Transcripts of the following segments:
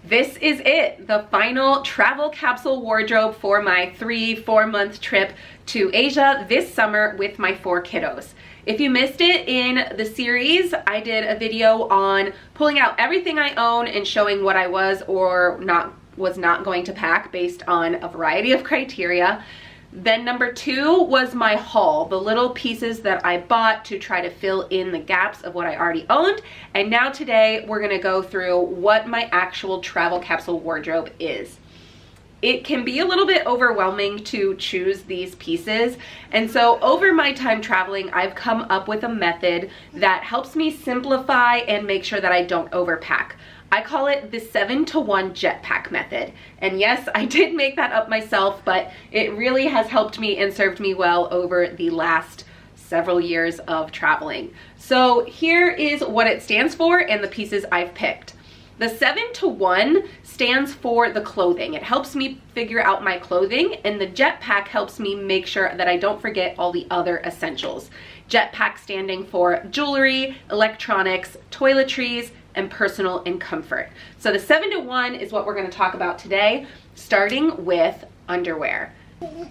This is it, the final travel capsule wardrobe for my 3-4 month trip to Asia this summer with my 4 kiddos. If you missed it in the series, I did a video on pulling out everything I own and showing what I was not going to pack based on a variety of criteria. Then number 2 was my haul, the little pieces that I bought to try to fill in the gaps of what I already owned. And now today we're gonna go through what my actual travel capsule wardrobe is. It can be a little bit overwhelming to choose these pieces. And so over my time traveling, I've come up with a method that helps me simplify and make sure that I don't overpack. I call it the 7-to-1 JET PAC method. And yes, I did make that up myself, but it really has helped me and served me well over the last several years of traveling. So here is what it stands for and the pieces I've picked. The 7-to-1 stands for the clothing. It helps me figure out my clothing, and the JET PAC helps me make sure that I don't forget all the other essentials. JET PAC standing for jewelry, electronics, toiletries, and personal and comfort. So the 7-to-1 is what we're going to talk about today, starting with underwear.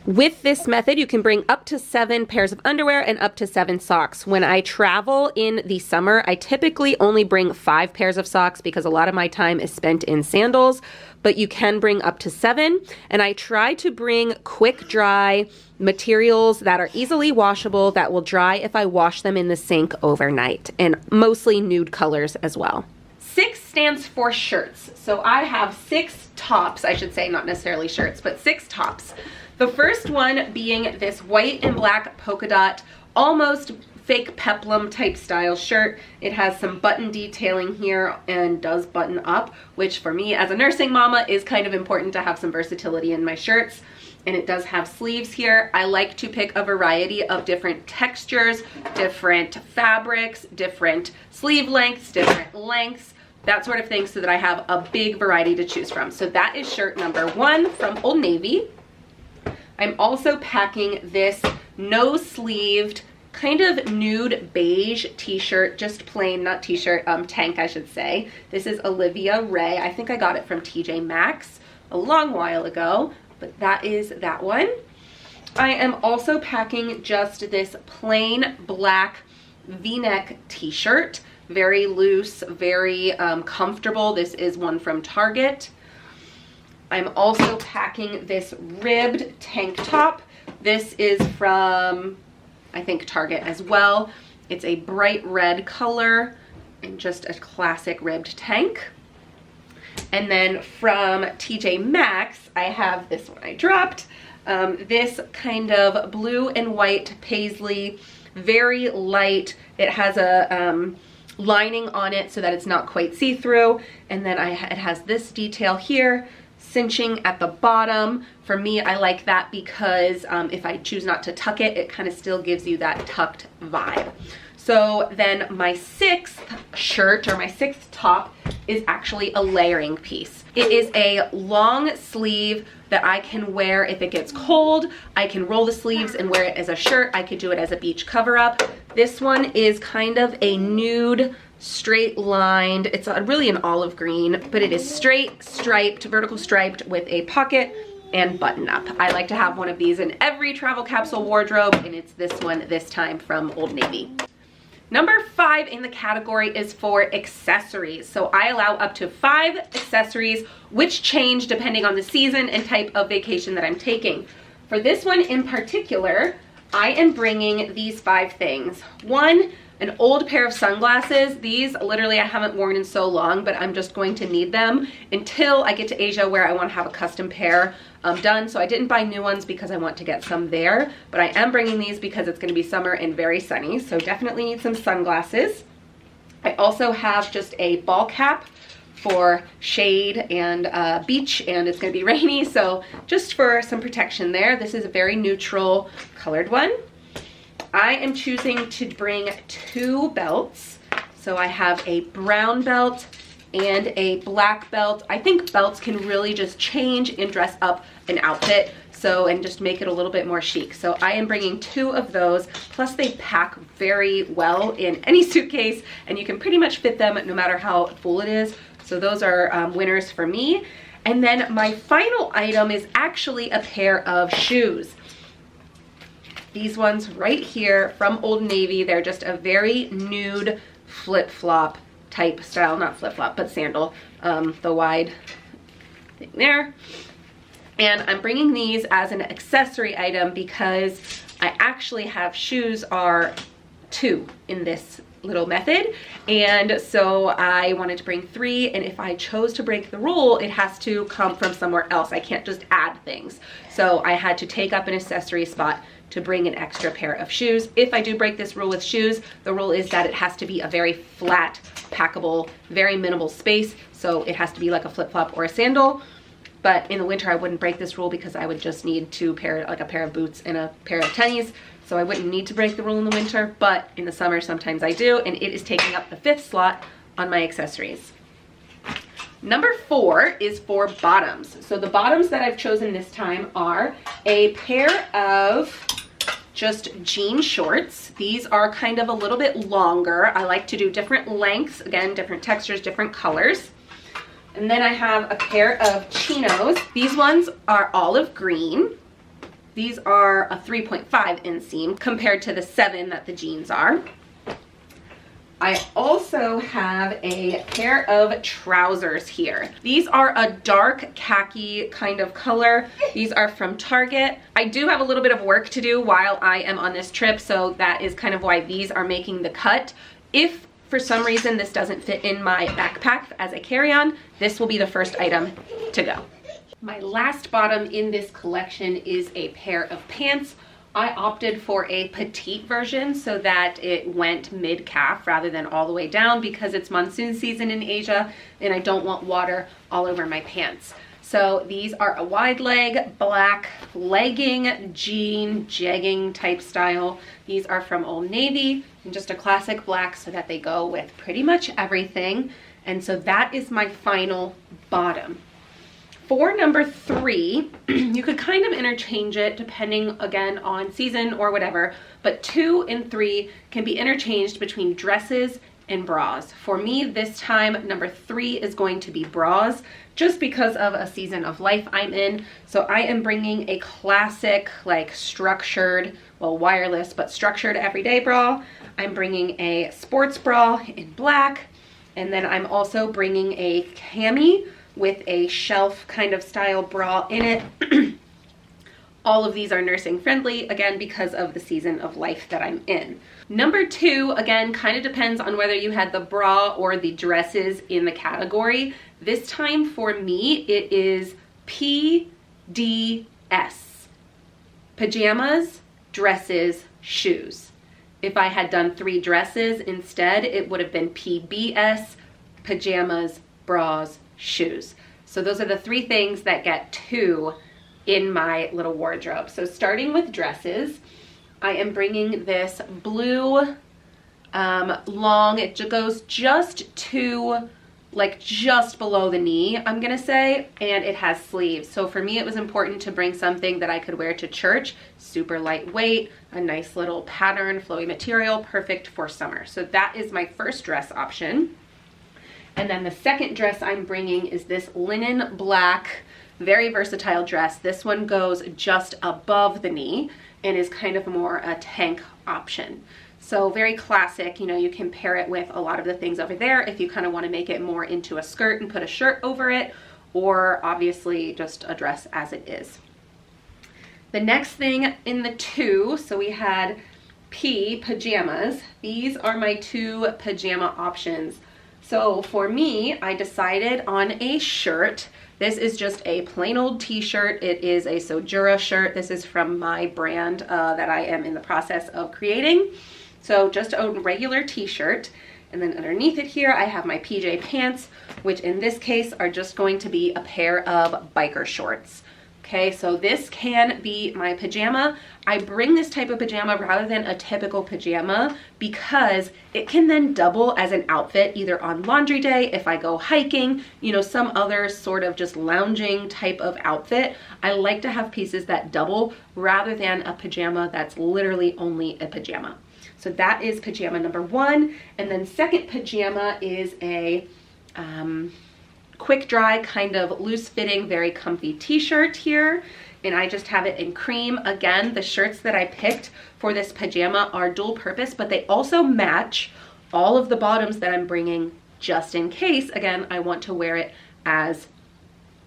With this method, you can bring up to 7 pairs of underwear and up to 7 socks. When I travel in the summer, I typically only bring 5 pairs of socks because a lot of my time is spent in sandals, but you can bring up to 7. And I try to bring quick dry materials that are easily washable, that will dry if I wash them in the sink overnight, and mostly nude colors as well. 6 stands for shirts. So I have 6 tops, I should say, not necessarily shirts, but 6 tops. The first one being this white and black polka dot, almost fake peplum type style shirt. It has some button detailing here and does button up, which for me as a nursing mama is kind of important to have some versatility in my shirts. And it does have sleeves here. I like to pick a variety of different textures, different fabrics, different sleeve lengths, different lengths, that sort of thing, so that I have a big variety to choose from. So that is shirt number 1 from Old Navy. I'm also packing this no-sleeved, kind of nude beige t-shirt, just plain, not t-shirt, tank I should say. This is Olivia Ray. I think I got it from TJ Maxx a long while ago, but that is that one. I am also packing just this plain black V-neck t-shirt, very loose, very comfortable. This is one from Target. I'm also packing this ribbed tank top. This is from, I think, Target as well. It's a bright red color and just a classic ribbed tank. And then from TJ Maxx, I have this one I dropped. This kind of blue and white paisley, very light. It has a lining on it so that it's not quite see-through. And then it has this detail here, cinching at the bottom. For me, I like that because if I choose not to tuck it, it kind of still gives you that tucked vibe. So then my 6th shirt, or my 6th top, is actually a layering piece. It is a long sleeve that I can wear if it gets cold. I can roll the sleeves and wear it as a shirt. I could do it as a beach cover-up. This one is kind of a nude, straight lined, it's really an olive green, but it is straight striped, vertical striped with a pocket and button up. I like to have one of these in every travel capsule wardrobe, and it's this one this time from Old Navy. Number 5 in the category is for accessories. So I allow up to 5 accessories, which change depending on the season and type of vacation that I'm taking. For this one in particular, I am bringing these 5 things. 1, an old pair of sunglasses. These literally I haven't worn in so long, but I'm just going to need them until I get to Asia, where I want to have a custom pair done. So I didn't buy new ones because I want to get some there, but I am bringing these because it's going to be summer and very sunny, so definitely need some sunglasses. I also have just a ball cap for shade and beach, and it's going to be rainy, so just for some protection there. This is a very neutral colored one. I am choosing to bring 2 belts. So I have a brown belt and a black belt. I think belts can really just change and dress up an outfit, and just make it a little bit more chic. So I am bringing 2 of those, plus they pack very well in any suitcase, and you can pretty much fit them no matter how full it is. So those are winners for me. And then my final item is actually a pair of shoes. These ones right here from Old Navy. They're just a very nude flip-flop type style, not flip-flop, but sandal, the wide thing there. And I'm bringing these as an accessory item because I actually have shoes are 2 in this little method, and so I wanted to bring 3, and if I chose to break the rule, it has to come from somewhere else. I can't just add things. So I had to take up an accessory spot to bring an extra pair of shoes. If I do break this rule with shoes, the rule is that it has to be a very flat, packable, very minimal space. So it has to be like a flip-flop or a sandal. But in the winter, I wouldn't break this rule because I would just need a pair of boots and a pair of tennies. So I wouldn't need to break the rule in the winter, but in the summer, sometimes I do, and it is taking up the 5th slot on my accessories. Number 4 is for bottoms. So the bottoms that I've chosen this time are a pair of just jean shorts. These are kind of a little bit longer. I like to do different lengths, again, different textures, different colors. And then I have a pair of chinos. These ones are olive green. These are a 3.5 inseam compared to the 7 that the jeans are. I also have a pair of trousers here. These are a dark khaki kind of color. These are from Target. I do have a little bit of work to do while I am on this trip, so that is kind of why these are making the cut. If for some reason this doesn't fit in my backpack as a carry-on, this will be the first item to go. My last bottom in this collection is a pair of pants. I opted for a petite version so that it went mid-calf rather than all the way down because it's monsoon season in Asia and I don't want water all over my pants. So these are a wide leg, black, legging, jean, jegging type style. These are from Old Navy and just a classic black so that they go with pretty much everything. And so that is my final bottom. For number 3, you could kind of interchange it depending again on season or whatever, but 2 and 3 can be interchanged between dresses and bras. For me this time, number 3 is going to be bras just because of a season of life I'm in. So I am bringing a classic, like structured, well, wireless, but structured everyday bra. I'm bringing a sports bra in black, and then I'm also bringing a cami with a shelf kind of style bra in it. All of these are nursing friendly, again, because of the season of life that I'm in. Number 2, again, kind of depends on whether you had the bra or the dresses in the category. This time for me, it is PDS. Pajamas, dresses, shoes. If I had done 3 dresses instead, it would have been PBS, pajamas, bras, shoes. So those are the 3 things that get 2 in my little wardrobe. So starting with dresses, I am bringing this blue long, it goes just to like just below the knee, I'm gonna say, and it has sleeves. So for me, it was important to bring something that I could wear to church, super lightweight, a nice little pattern, flowy material, perfect for summer. So that is my first dress option. And then the second dress I'm bringing is this linen black, very versatile dress. This one goes just above the knee and is kind of more a tank option. So very classic, you know, you can pair it with a lot of the things over there if you kind of want to make it more into a skirt and put a shirt over it, or obviously just a dress as it is. The next thing in the 2, so we had pajamas. These are my 2 pajama options. So for me, I decided on a shirt. This is just a plain old t-shirt. It is a Sojura shirt. This is from my brand that I am in the process of creating. So just a regular t-shirt. And then underneath it here, I have my PJ pants, which in this case are just going to be a pair of biker shorts. Okay, so this can be my pajama. I bring this type of pajama rather than a typical pajama because it can then double as an outfit either on laundry day, if I go hiking, you know, some other sort of just lounging type of outfit. I like to have pieces that double rather than a pajama that's literally only a pajama. So that is pajama number 1. And then second pajama is a quick dry, kind of loose fitting, very comfy t-shirt here. And I just have it in cream. Again, the shirts that I picked for this pajama are dual purpose, but they also match all of the bottoms that I'm bringing just in case, again, I want to wear it as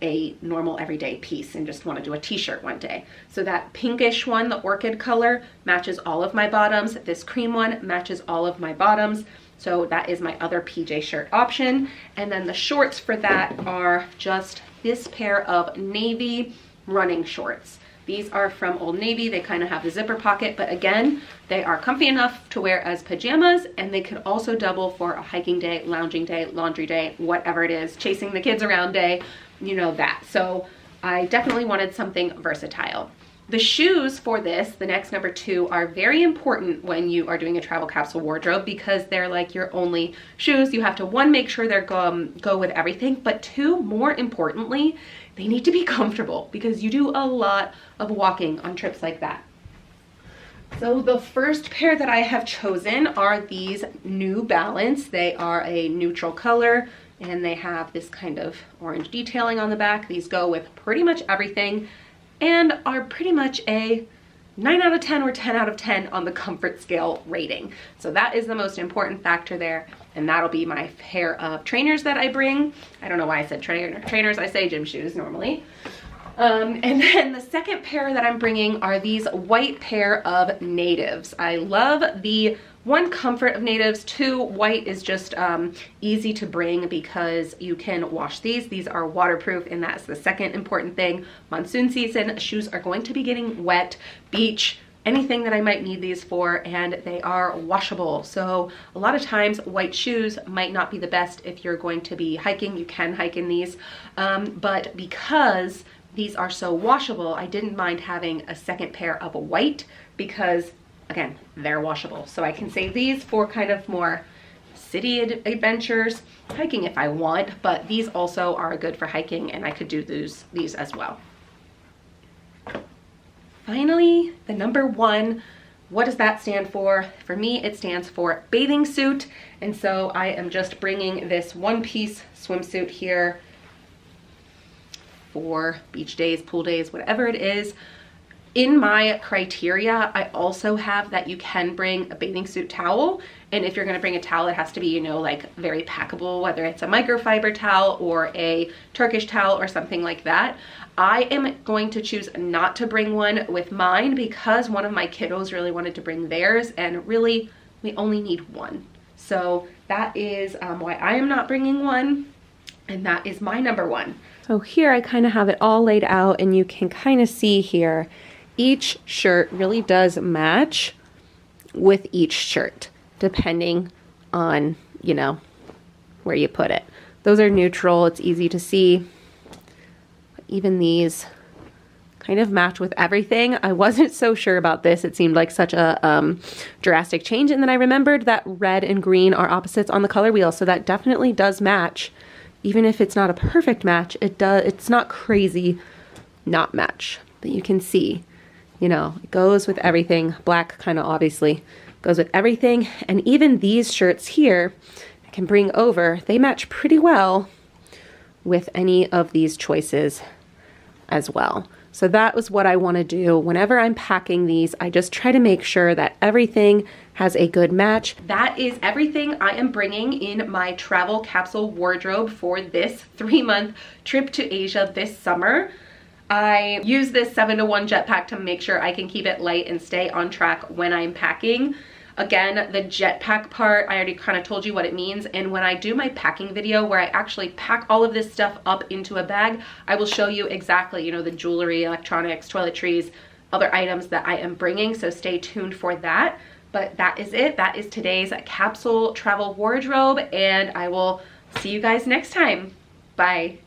a normal everyday piece and just want to do a t-shirt one day. So that pinkish one, the orchid color, matches all of my bottoms. This cream one matches all of my bottoms. So that is my other PJ shirt option. And then the shorts for that are just this pair of navy running shorts. These are from Old Navy. They kind of have the zipper pocket, but again, they are comfy enough to wear as pajamas, and they could also double for a hiking day, lounging day, laundry day, whatever it is, chasing the kids around day, you know that. So I definitely wanted something versatile. The shoes for this, the next number 2, are very important when you are doing a travel capsule wardrobe because they're like your only shoes. You have to, 1, make sure they're go with everything, but 2, more importantly, they need to be comfortable because you do a lot of walking on trips like that. So the first pair that I have chosen are these New Balance. They are a neutral color and they have this kind of orange detailing on the back. These go with pretty much everything and are pretty much a 9 out of 10 or 10 out of 10 on the comfort scale rating. So that is the most important factor there. And that'll be my pair of trainers that I bring. I don't know why I said trainers, I say gym shoes normally. And then the second pair that I'm bringing are these white pair of natives. I love the 1, comfort of natives, 2, white is just easy to bring because you can wash these. These are waterproof, and that's the second important thing. Monsoon season, shoes are going to be getting wet, beach, anything that I might need these for, and they are washable. So a lot of times white shoes might not be the best if you're going to be hiking. You can hike in these, but because these are so washable, I didn't mind having a second pair of white because again, they're washable. So I can save these for kind of more city adventures, hiking if I want, but these also are good for hiking and I could do these as well. Finally, the number 1, what does that stand for? For me, it stands for bathing suit. And so I am just bringing this one-piece swimsuit here for beach days, pool days, whatever it is. In my criteria, I also have that you can bring a bathing suit towel. And if you're gonna bring a towel, it has to be, you know, like very packable, whether it's a microfiber towel or a Turkish towel or something like that. I am going to choose not to bring one with mine because one of my kiddos really wanted to bring theirs, and really we only need 1. So that is why I am not bringing one, and that is my number 1. So here I kind of have it all laid out, and you can kind of see here, each shirt really does match with each shirt, depending on, you know, where you put it. Those are neutral, it's easy to see. Even these kind of match with everything. I wasn't so sure about this. It seemed like such a drastic change. And then I remembered that red and green are opposites on the color wheel. So that definitely does match. Even if it's not a perfect match, it's not crazy not match. But you can see, you know, it goes with everything. Black kind of obviously goes with everything. And even these shirts here, I can bring over, they match pretty well with any of these choices as well. So that was what I want to do. Whenever I'm packing these, I just try to make sure that everything has a good match. That is everything I am bringing in my travel capsule wardrobe for this 3-month trip to Asia this summer. I use this 7-to-1 jet pack to make sure I can keep it light and stay on track when I'm packing. Again, the jet pack part, I already kind of told you what it means. And when I do my packing video where I actually pack all of this stuff up into a bag, I will show you exactly, you know, the jewelry, electronics, toiletries, other items that I am bringing. So stay tuned for that. But that is it. That is today's capsule travel wardrobe. And I will see you guys next time. Bye.